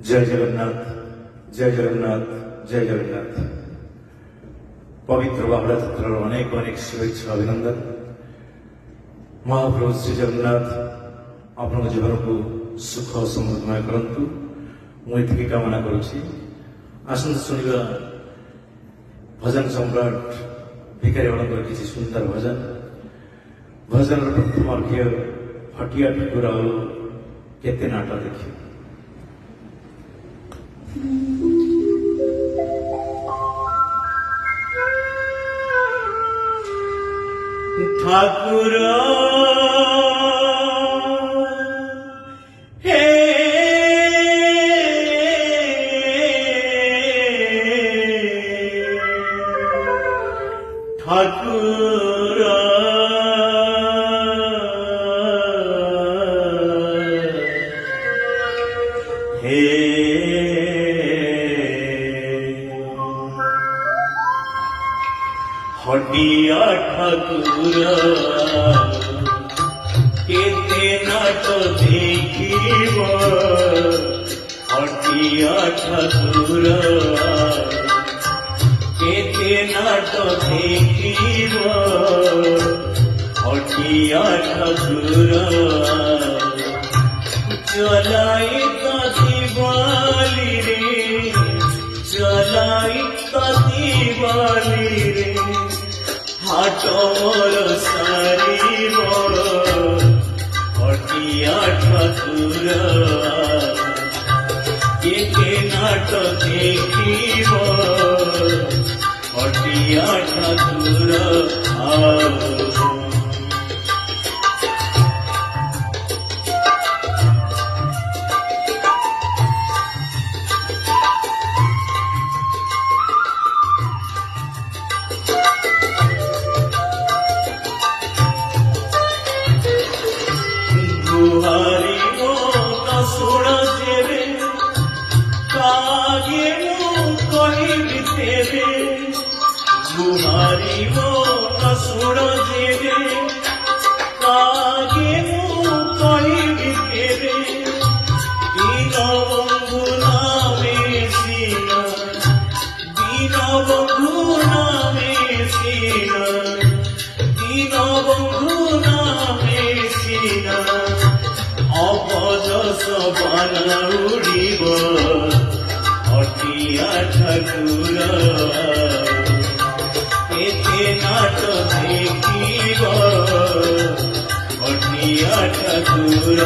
জয় জগন্নাথ, জয় জগন্নাথ, জয় জগন্নাথ। ପବିତ୍ର ବାହୁଡ଼ା ଯାତ୍ରାର ଅନେକ ଅନେକ ଶୁଭେଚ୍ଛା ଅଭିନନ୍ଦନ। ମହାପ୍ରଭୁ ଶ୍ରୀ ଜଗନ୍ନାଥ ଆପଣଙ୍କ ଜୀବନକୁ ସୁଖ ସମୃଦ୍ଧମୟ କରନ୍ତୁ, ମୁଁ ଏତିକି କାମନା କରୁଛି। ଆସନ୍ତୁ ଶୁଣିବା ଭଜନ ସମ୍ରାଟ ଭିକାରୀ ମାନଙ୍କର କିଛି ସୁନ୍ଦର ଭଜନ। ଭଜନର ପ୍ରଥମ ଅର୍ଘ୍ୟ ହଟିଆ ଠାକୁର ଆଉ କେତେ ନାଟ ଦେଖି। ঠাকুর হে ঠাকুর হে হটিয়া ঠাকুর কেতে নাট দেখিব, হটিয়া ঠাকুর কেতে নাট দেখিব, হটিয়া ঠাকুর চলাই কাতিবালি রে, চলাই কাতিবালি রে, হাটর সারিব, হটিয়া ঠাকুর কেতে নাট দেখিব, হটিয়া ঠাকুর গুহারিব কাশুণ দেবে, কাগে কহিবি দেবে, গুহারিব কাশুণ দেবে, কাগে কহিবি দেবে, দীনবন্ধু নামে সিনা, দীনবন্ধু নামে সিনা, দীনবন্ধু নামে সিনা, অপদ সবান উড়িব, হটিয়া ঠাকুর কেতে নাট দেখিব, হটিয়া ঠাকুর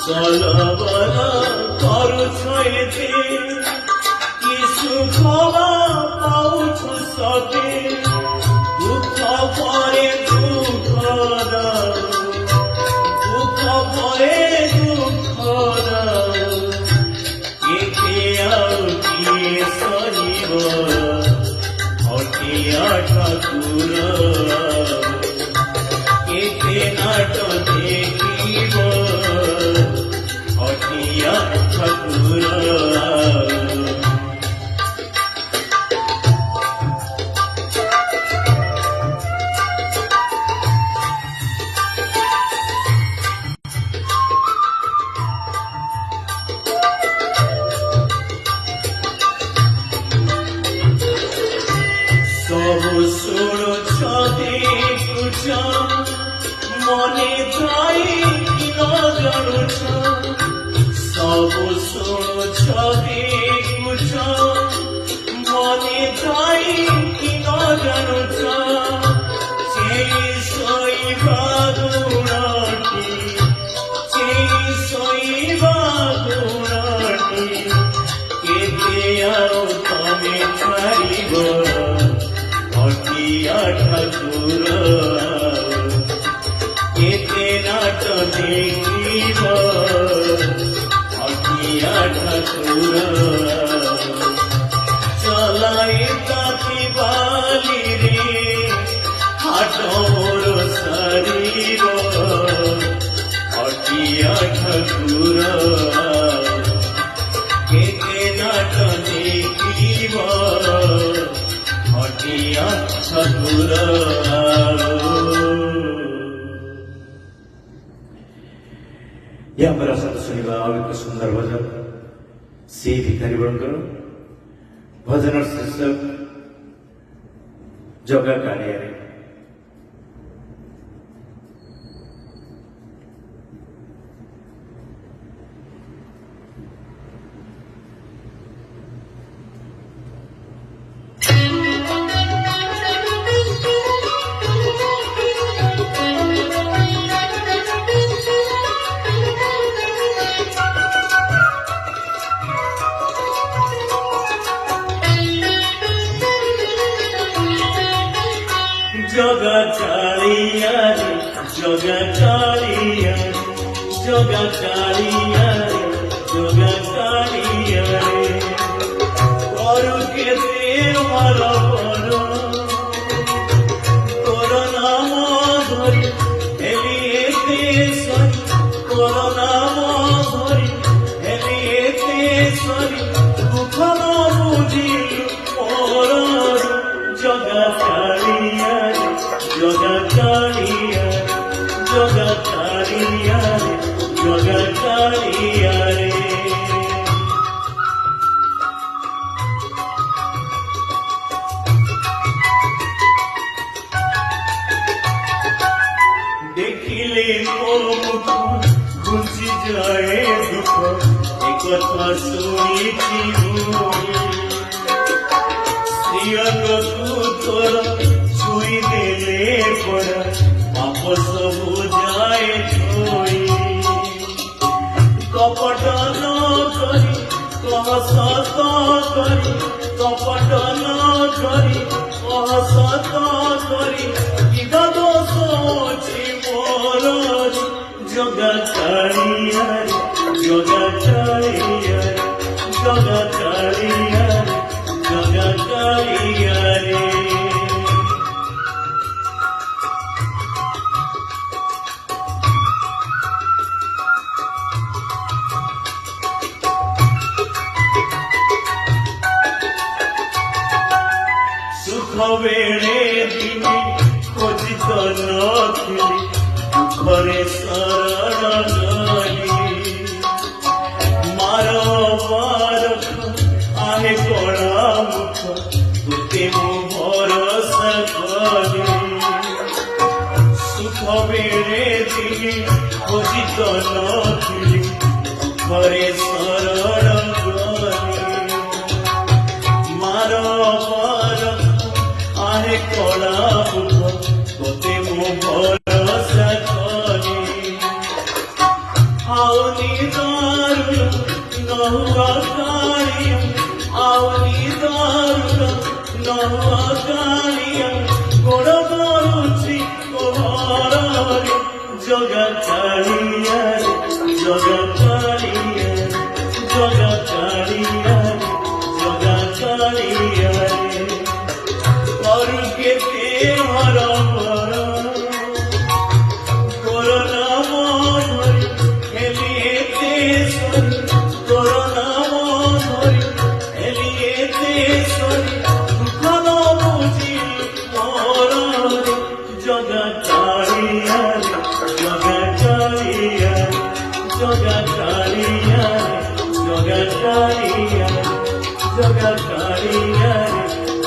চলবলা করছ এতে, কি সুখ পাউছ সতে, দুঃখ পরে দুঃখ দাও, দুঃখ পরে দুঃখ দাও, কেতে আর কিয়ে সরিব, হটিয়া ঠাকুর কেতে নাট দেখিব, হটিয়া ঠাকুর সবু শুনুছ দেখুছ, মনে যাই ন জানুছ, সবু শুনুছ দেখুছ, মনে যাই ন জানুছ, সেই শৈবা গুণাটি, সেই শৈবা গুণাটি, কেতে আও তমে ছাড়িব, হটিয়া ঠাকুর কেতে নাট দেখিব, হটিয়া ঠাকুর ତମର ଶରୀର ହଟିଆ ଠାକୁର କେତେ ନାଟ ଦେଖିବ ହଟିଆ ଠାକୁର। या पर आसत शुणा आउ एक सुंदर भजन से भिखारी बणकर भजन शीर्षक जगा कार्य। जगा कालिया रे जगा कालिया जगा कालिया रे जगा कालिया रे करू केते मार बर तोर नाम धरी हेली एते सरी तोर नाम धरी हेली एते सरी दुख न बुझिलु मोर जगा कालिया जगा कालिया जगा कालिया जगा कालिया रे। देखिले मोर मुख घुंची जाए दुख एक कथा शुणिछि श्रीअंग तोर छुई देले पड़ा पाप सबु जाए धोई कपट न करी कह सत करी कपट न करी कह सत करी कि दोष अछि मोर जगा कालिया जगा कालिया जगा कालिया जगा कालिया रे। बेड़े दिने खोजित नथिली दुखरे शरण गली मार मारख आहे कड़ा मुख तुते मो भरोसा करी सुख बेड़े दिने खोजित नथिली दुखरे शरण गली मार आहे कड़ा मुख तोते मो भरोसा करी आवनी दारुण नहुआ कालिया आवनी दारुण नहुआ कालिया गोड़ मारुछि कोहरे जगा कालिया जगा कालिया जगा कालिया जगा कालिया करू केते हर बर तोर नाम धरी हेली एते सरी तोर नाम धरी हेली एते सरी दुख न बुझी मोर जगा कालिया जगा कालिया जगा कालिया जगा कालिया जगा कालिया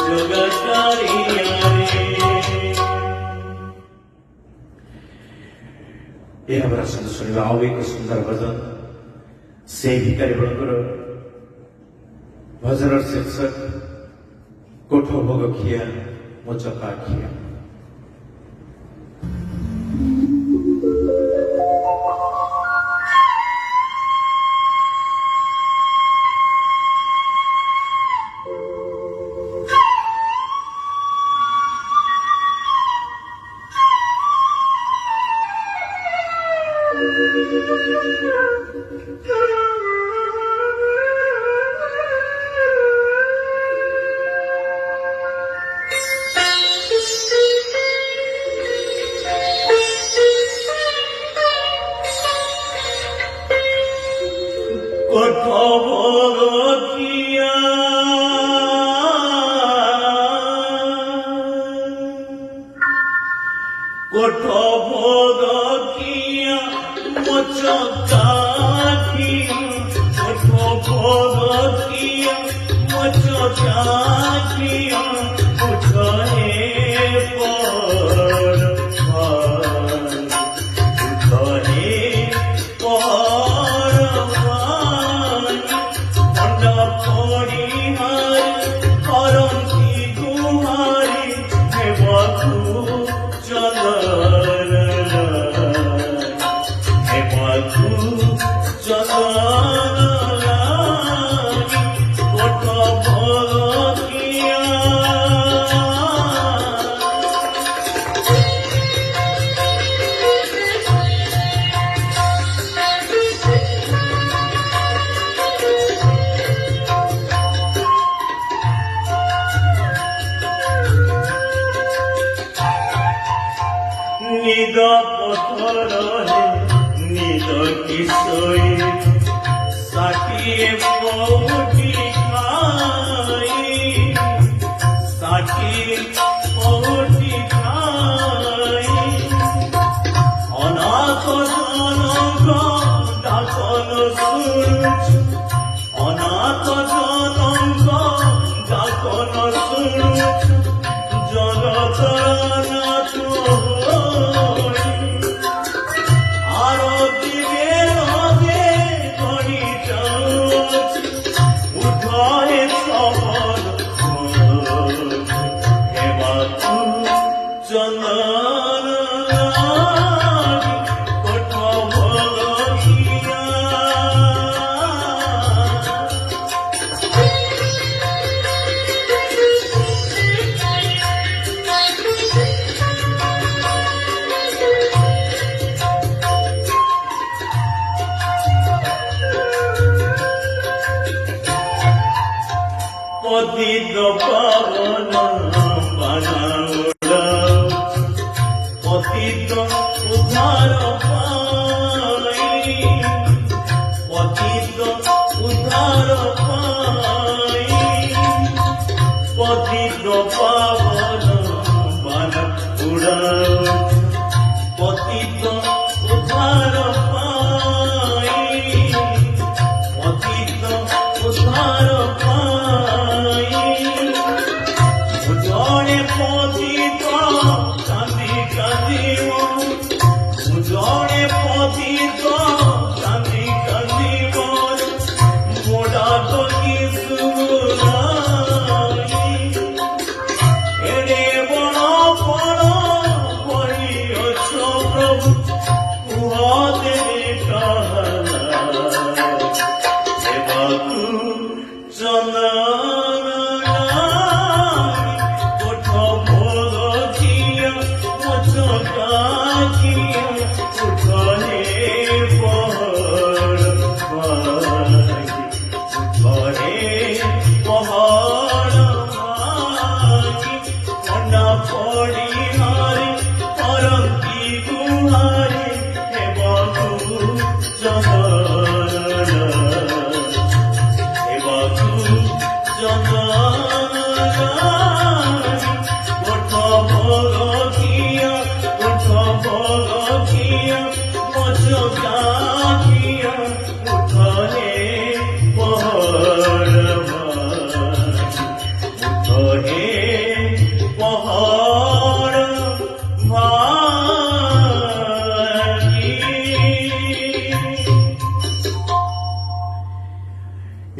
जगा कालिया रे। यह हमारा संत शुणा आउ एक सुंदर भजन से भिखारी बणकर भजन शीर्षक कोठ भोग खिया मो चका खिया। কোঠবরকিয়া কোঠবরকিয়া মচকাঠিয়া কোঠবরকিয়া মচকাঠিয়া উঠে পর উঠে পর মন্ডা পরিহার করন্তি গুহারি হেবাকু চলর হেবাকু চলর কোঠবরকিয়া নিদ পথরে নিদ কিশোরী সাকিয়ে পৌটি খাই সাকিয়ে পৌটি খাই অনাথ জনক ডাকন শুনুছ অনাথ জনক ডাকন শুনুছ জগতনাথ আরতিরে নদে করি যাচ্ছ উঠায় সবল হেবাকু চন্দন কোঠবরকিয়া পতিত পাবন বানাউড়া পতিত উদ্ধার পাই পতিত উদ্ধার পাই পতিত পাবন বানাউড়া পতিত উদ্ধার পাই পতিত উদ্ধার পাই উজড়ে পতিত কান্দি কান্দিব উজড়ে পতিত কান্দি কান্দিব মোড়া করি সুরাই এড়ে বড় বড় করিয়ছ প্রভু কুহতে কাহালা হেবাকু চন্দন কোঠবরকিয়া মচকাঠিয়া উঠে পর উঠে পহর মন্ডা পরিহারি করন্তি গুহারি হেবাকু চন্দন হেবাকু চন্দন কোঠবরকিয়া কোঠবরকিয়া মচকাঠিয়া উঠে পহর উঠে পহর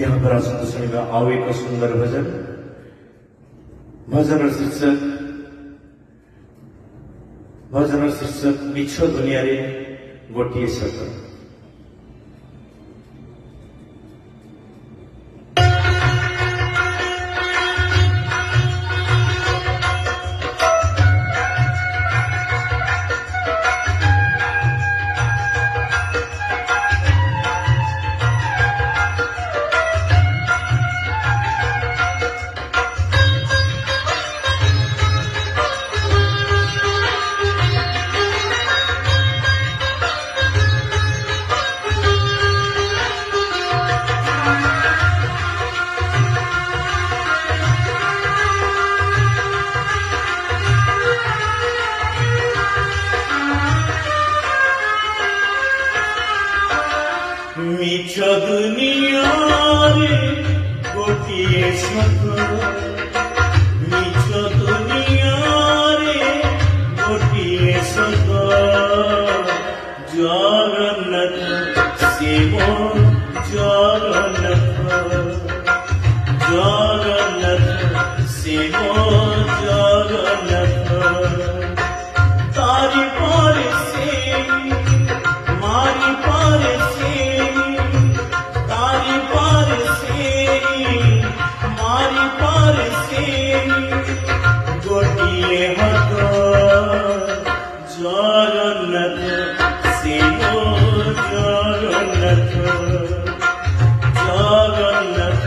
यहाँ पर आसंद सुनिएगा आओ एक सुंदर भजन भजन शीर्षक मिछ दुनिया रे गोटिए सत। ଦୁନିଆରେ ଗୋଟିଏ ସତ ନିଜ ଦୁନିଆରେ ଗୋଟିଏ ସତ ଜଗନ୍ନାଥ ସେ ମୋ ଜଗନ୍ନାଥ ଜଗନ୍ନାଥ ସେ ମୋ ଜଗନ୍ନାଥ तारी पारे से मारी पारे से तारी पारे से मारी पारे से गोटिए हत जगन्नाथ से हो जगन्नाथ जगन्नाथ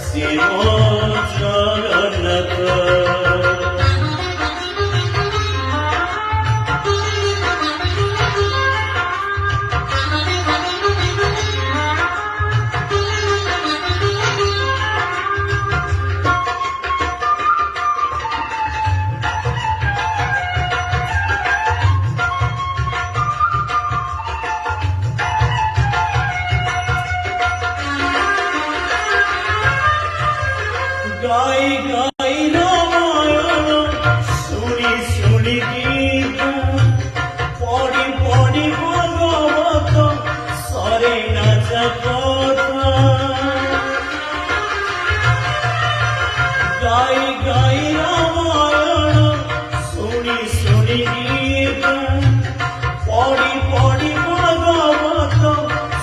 से हो जगन्नाथ গাই গাই রামায়ণ শুনি শুনি গীতা পড়ি পড়ি ভগবত সরে না যা কথা গাই গাই রামায়ণ শুনি শুনি গীতা পড়ি পড়ি ভগবত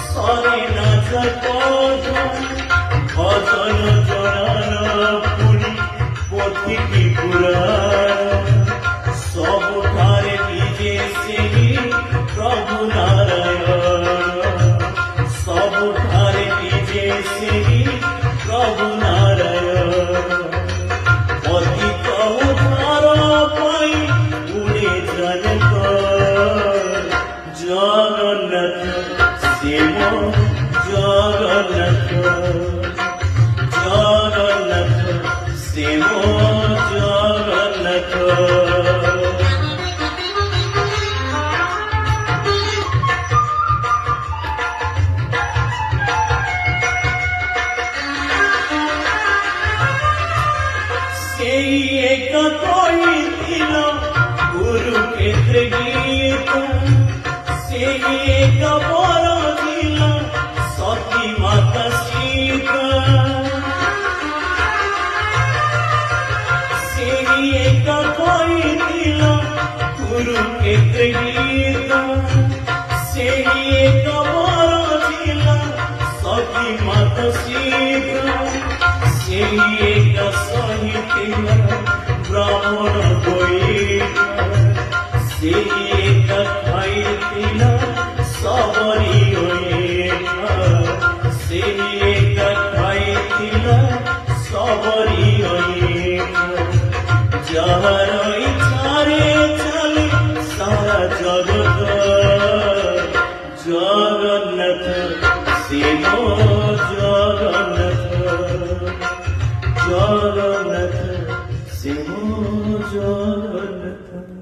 সরে না যা কথা ভজন জনান পুরী পথিকি পুরাণ সবুঠারে নিজে সেই প্রভু নারায়ণ সবুঠারে নিজে সেই প্রভু নারায়ণ পতিত উদ্ধার পাই উড়ে যান জগন্নাথ সে মো জগন্নাথ জগন্নাথ সে মো জগন্নাথ সেই এক কইছিল কুরুক্ষেত্রে গীত সেই এক বড় ছিল সতী মাতা সীতা সেই এক কইছিল কুরুক্ষেত্রে গীত সেই এক বড় ছিল সতী মাতা সীতা সেই এক সহিছিল ব্রাহ্মণ বৈঠা সেই এক খাইছিল সবরি ওঠা সেই এক খাইছিল সবরি ওঠা যাহার ইচ্ছারে চলে সারা জগৎ জগন্নাথ সে মো জগন্নাথ জগন্নাথ সে মো জগন্নাথ